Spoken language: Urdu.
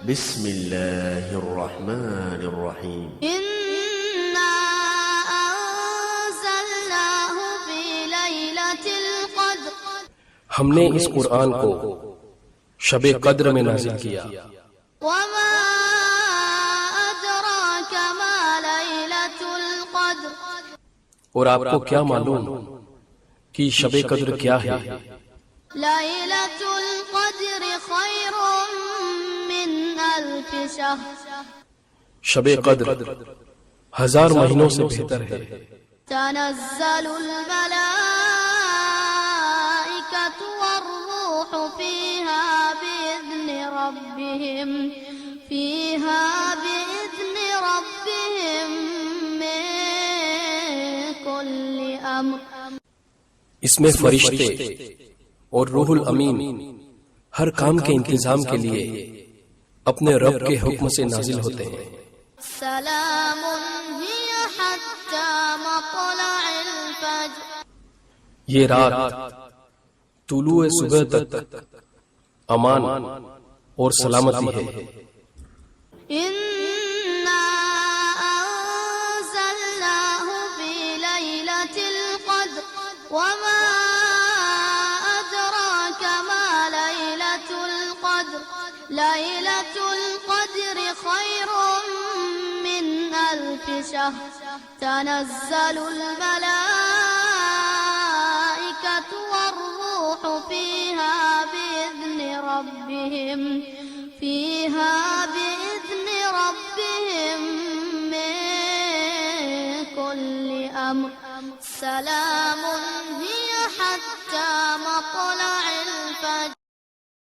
بسم اللہ الرحمن الرحیم إنا أنزلناه في ليلة القدر ہم نے اس قرآن کو شب قدر میں نازل کیا. وما أدراك ما ليلة القدر اور آپ کو کیا معلوم کہ شب قدر کیا ہے؟ ليلة القدر خير من 1000 شهر شب قدر 1000 مہینوں سے بہتر ہے. تنزل الملائكة والروح فيها بإذن ربهم من كل أمر اس میں فرشتے اور روح الامین ہر کام کے انتظام کے لیے اپنے رب کے حکم سے نازل ہوتے ہیں. سلام هي حتى مطلع الفجر یہ رات طلوع صبح تک امان اور سلامتی ہے. إنا أنزلناه في ليلة القدر وما أدراك ما ليلة القدر ليلة القدر خير من 1000 شهر تنزل الملائكة والروح فيها بإذن ربهم من كل أمر سلام هي حتى مطلع الفجر